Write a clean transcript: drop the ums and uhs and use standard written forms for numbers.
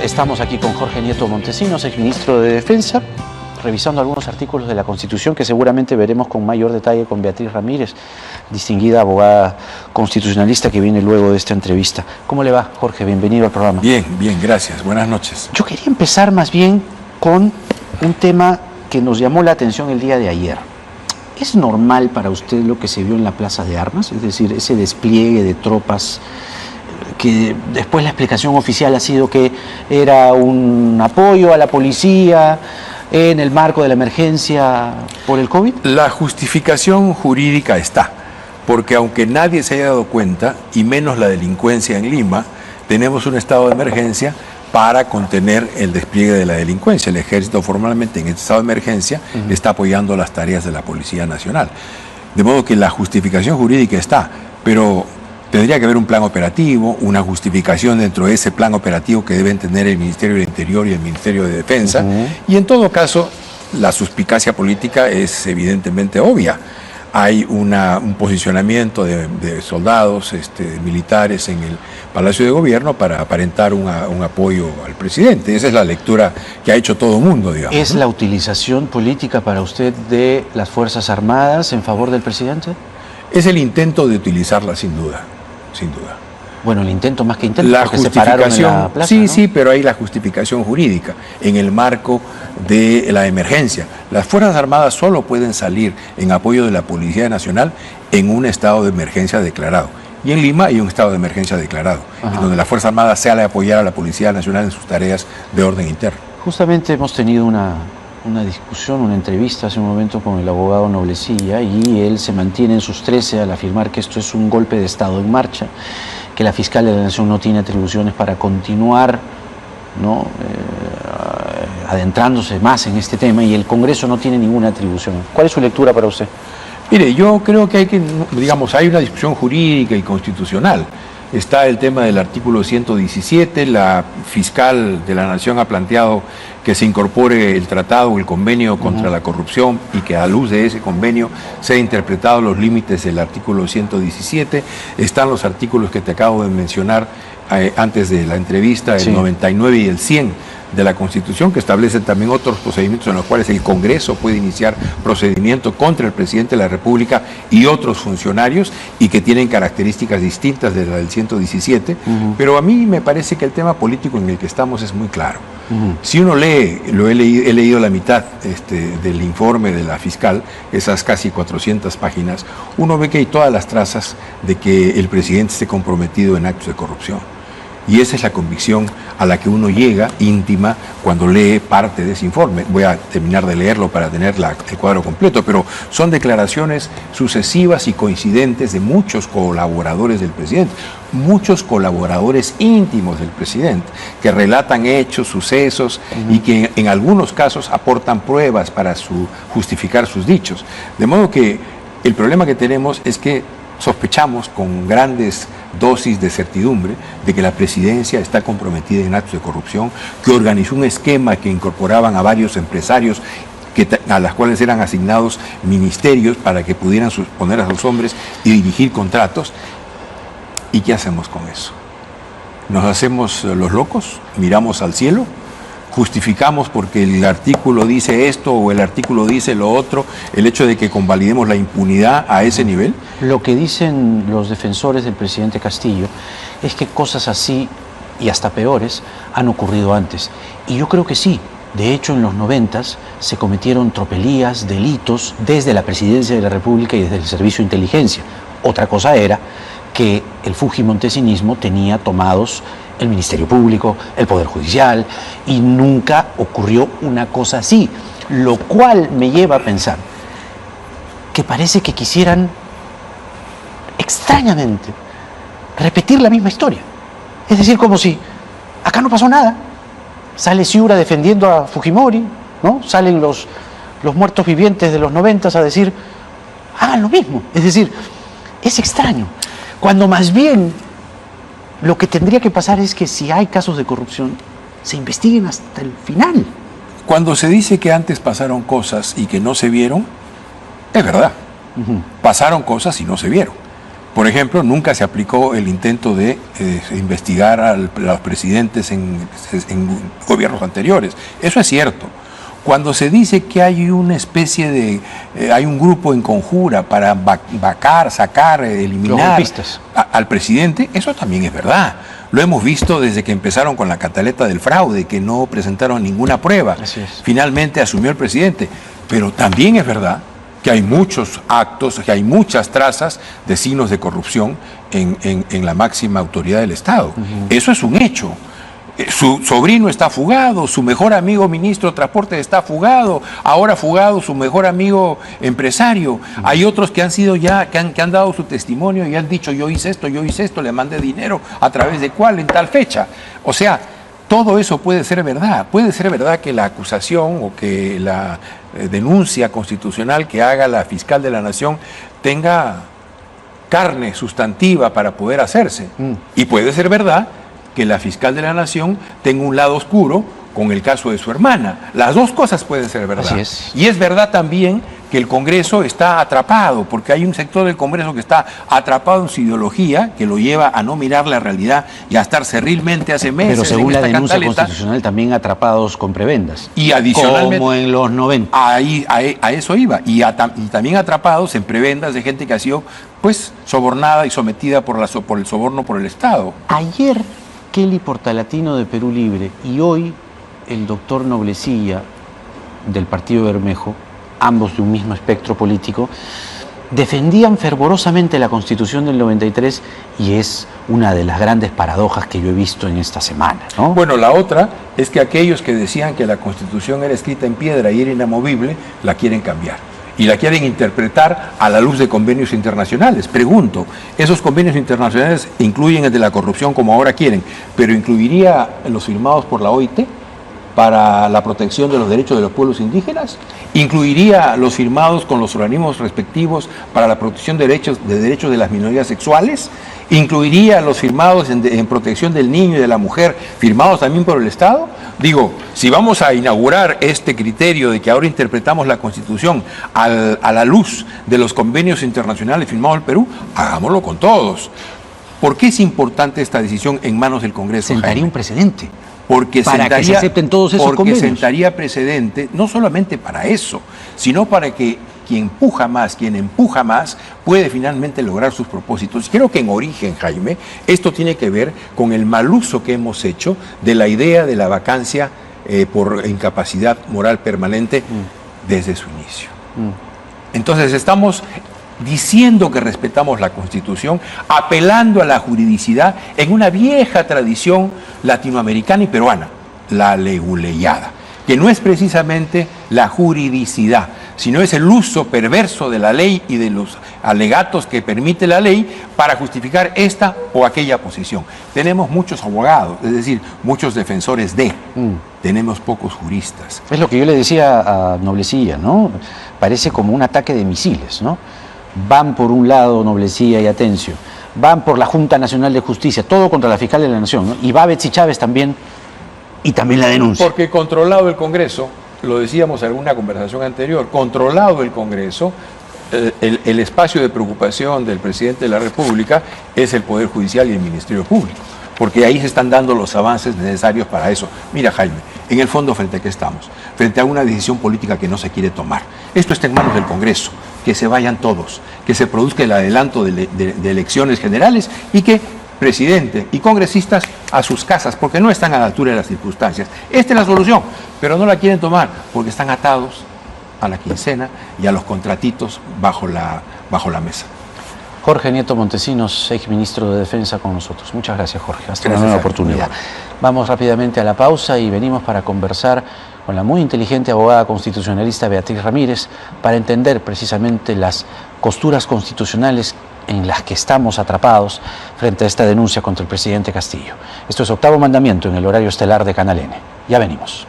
Estamos aquí con Jorge Nieto Montesinos, exministro de Defensa, revisando algunos artículos de la Constitución que seguramente veremos con mayor detalle con Beatriz Ramírez, distinguida abogada constitucionalista que viene luego de esta entrevista. ¿Cómo le va, Jorge? Bienvenido al programa. Bien, gracias. Buenas noches. Yo quería empezar más bien con un tema que nos llamó la atención el día de ayer. ¿Es normal para usted lo que se vio en la Plaza de Armas? Es decir, ese despliegue de tropas que después la explicación oficial ha sido que era un apoyo a la policía en el marco de la emergencia por el COVID. La justificación jurídica está, porque aunque nadie se haya dado cuenta, y menos la delincuencia en Lima, tenemos un estado de emergencia para contener el despliegue de la delincuencia. El ejército formalmente en este estado de emergencia está apoyando las tareas de la Policía Nacional. De modo que la justificación jurídica está, pero tendría que haber un plan operativo, una justificación dentro de ese plan operativo que deben tener el Ministerio del Interior y el Ministerio de Defensa. Y en todo caso, la suspicacia política es evidentemente obvia. Hay un posicionamiento de soldados, militares en el Palacio de Gobierno para aparentar un apoyo al presidente. Esa es la lectura que ha hecho todo el mundo, digamos. ¿Es la utilización política para usted de las Fuerzas Armadas en favor del presidente? Es el intento de utilizarla, sin duda, sin duda. Bueno, el intento más que intento, la porque se pararon en la plaza, sí, ¿no? Sí, pero hay la justificación jurídica en el marco de la emergencia. Las Fuerzas Armadas solo pueden salir en apoyo de la Policía Nacional en un estado de emergencia declarado. Y en Lima hay un estado de emergencia declarado, en donde la Fuerza Armada sale a apoyar a la Policía Nacional en sus tareas de orden interno. Justamente hemos tenido una discusión, una entrevista hace un momento con el abogado Noblecilla, y él se mantiene en sus 13 al afirmar que esto es un golpe de Estado en marcha, que la fiscal de la Nación no tiene atribuciones para continuar, ¿no?, adentrándose más en este tema, y el Congreso no tiene ninguna atribución. ¿Cuál es su lectura para usted? Mire, yo creo que hay una discusión jurídica y constitucional. Está el tema del artículo 117, la fiscal de la Nación ha planteado que se incorpore el tratado o el convenio contra la corrupción y que a luz de ese convenio se han interpretado los límites del artículo 117. Están los artículos que te acabo de mencionar antes de la entrevista, el 99 y el 100 de la Constitución, que establecen también otros procedimientos en los cuales el Congreso puede iniciar procedimiento contra el presidente de la República y otros funcionarios, y que tienen características distintas de la del 117, pero a mí me parece que el tema político en el que estamos es muy claro. Si uno lee, he leído la mitad del informe de la fiscal, esas casi 400 páginas, uno ve que hay todas las trazas de que el presidente esté comprometido en actos de corrupción. Y esa es la convicción a la que uno llega íntima cuando lee parte de ese informe. Voy a terminar de leerlo para tener el cuadro completo, pero son declaraciones sucesivas y coincidentes de muchos colaboradores del presidente, muchos colaboradores íntimos del presidente, que relatan hechos, sucesos, y que en algunos casos aportan pruebas para justificar sus dichos. De modo que el problema que tenemos es que sospechamos con grandes dosis de certidumbre de que la presidencia está comprometida en actos de corrupción, que organizó un esquema que incorporaban a varios empresarios a las cuales eran asignados ministerios para que pudieran poner a sus hombres y dirigir contratos. ¿Y qué hacemos con eso? ¿Nos hacemos los locos? ¿Miramos al cielo? ¿Justificamos porque el artículo dice esto o el artículo dice lo otro, el hecho de que convalidemos la impunidad a ese nivel? Lo que dicen los defensores del presidente Castillo es que cosas así, y hasta peores, han ocurrido antes. Y yo creo que sí. De hecho, en los 90s se cometieron tropelías, delitos, desde la Presidencia de la República y desde el Servicio de Inteligencia. Otra cosa era que el fujimontesinismo tenía tomados el Ministerio Público, el Poder Judicial, y nunca ocurrió una cosa así, lo cual me lleva a pensar que parece que quisieran extrañamente repetir la misma historia. Es decir, como si acá no pasó nada. Sale Ciura defendiendo a Fujimori, ¿no? Salen los muertos vivientes de los 90s a decir, hagan lo mismo. Es decir, es extraño, cuando más bien lo que tendría que pasar es que si hay casos de corrupción, se investiguen hasta el final. Cuando se dice que antes pasaron cosas y que no se vieron, es verdad. Pasaron cosas y no se vieron. Por ejemplo, nunca se aplicó el intento de investigar a los presidentes en gobiernos anteriores. Eso es cierto. Cuando se dice que hay una especie de, hay un grupo en conjura para vacar, sacar, eliminar al presidente, eso también es verdad. Lo hemos visto desde que empezaron con la cantaleta del fraude, que no presentaron ninguna prueba. Así es. Finalmente asumió el presidente. Pero también es verdad que hay muchos actos, que hay muchas trazas de signos de corrupción en la máxima autoridad del Estado. Eso es un hecho. Su sobrino está fugado, su mejor amigo ministro de Transporte está fugado, ahora fugado su mejor amigo empresario. Hay otros que han sido ya, que han dado su testimonio y han dicho yo hice esto, le mandé dinero, ¿a través de cuál? En tal fecha. O sea, todo eso puede ser verdad. Puede ser verdad que la acusación o que la denuncia constitucional que haga la fiscal de la Nación tenga carne sustantiva para poder hacerse. Y puede ser verdad que la fiscal de la Nación tenga un lado oscuro con el caso de su hermana. Las dos cosas pueden ser verdad. Así es. Y es verdad también que el Congreso está atrapado, porque hay un sector del Congreso que está atrapado en su ideología, que lo lleva a no mirar la realidad y a estar cerrilmente hace meses. Pero según la denuncia cantaleta constitucional también atrapados con prebendas. Y adicionalmente, como en los 90. A eso iba. Y también atrapados en prebendas de gente que ha sido pues sobornada y sometida por el soborno por el Estado. Ayer Kelly Portalatino de Perú Libre y hoy el doctor Noblecilla del Partido Bermejo, ambos de un mismo espectro político, defendían fervorosamente la Constitución del 93 y es una de las grandes paradojas que yo he visto en esta semana, ¿no? Bueno, la otra es que aquellos que decían que la Constitución era escrita en piedra y era inamovible, la quieren cambiar. Y la quieren interpretar a la luz de convenios internacionales. Pregunto, ¿esos convenios internacionales incluyen el de la corrupción como ahora quieren, pero incluiría los firmados por la OIT para la protección de los derechos de los pueblos indígenas? ¿Incluiría los firmados con los organismos respectivos para la protección de derechos de las minorías sexuales? ¿Incluiría los firmados en protección del niño y de la mujer, firmados también por el Estado? Digo, si vamos a inaugurar este criterio de que ahora interpretamos la Constitución a la luz de los convenios internacionales firmados en Perú, hagámoslo con todos. ¿Por qué es importante esta decisión en manos del Congreso? Sentaría un precedente. Porque que se acepten todos esos convenios. Sentaría precedente, no solamente para eso, sino para que quien empuja más, puede finalmente lograr sus propósitos. Creo que en origen, Jaime, esto tiene que ver con el mal uso que hemos hecho de la idea de la vacancia por incapacidad moral permanente desde su inicio. Entonces estamos diciendo que respetamos la Constitución, apelando a la juridicidad en una vieja tradición latinoamericana y peruana, la leguleyada, que no es precisamente la juridicidad, sino es el uso perverso de la ley y de los alegatos que permite la ley para justificar esta o aquella posición. Tenemos muchos abogados, es decir, muchos defensores tenemos pocos juristas. Es lo que yo le decía a Noblecilla, ¿no? Parece como un ataque de misiles, ¿no? Van por un lado Noblecilla y Atencio, van por la Junta Nacional de Justicia, todo contra la fiscal de la Nación, ¿no? Y va Betsy Chávez también, y también la denuncia. Porque controlado el Congreso, lo decíamos en alguna conversación anterior, controlado el Congreso, el espacio de preocupación del presidente de la República es el Poder Judicial y el Ministerio Público, porque ahí se están dando los avances necesarios para eso. Mira, Jaime, en el fondo, ¿frente a qué estamos? Frente a una decisión política que no se quiere tomar. Esto está en manos del Congreso, que se vayan todos, que se produzca el adelanto de elecciones generales y que presidente y congresistas a sus casas, porque no están a la altura de las circunstancias. Esta es la solución, pero no la quieren tomar porque están atados a la quincena y a los contratitos bajo la mesa. Jorge Nieto Montesinos, exministro de Defensa, con nosotros. Muchas gracias, Jorge. Hasta una Gracias, nueva oportunidad. Vamos rápidamente a la pausa y venimos para conversar con la muy inteligente abogada constitucionalista Beatriz Ramírez para entender precisamente las costuras constitucionales en las que estamos atrapados frente a esta denuncia contra el presidente Castillo. Esto es Octavo Mandamiento en el horario estelar de Canal N. Ya venimos.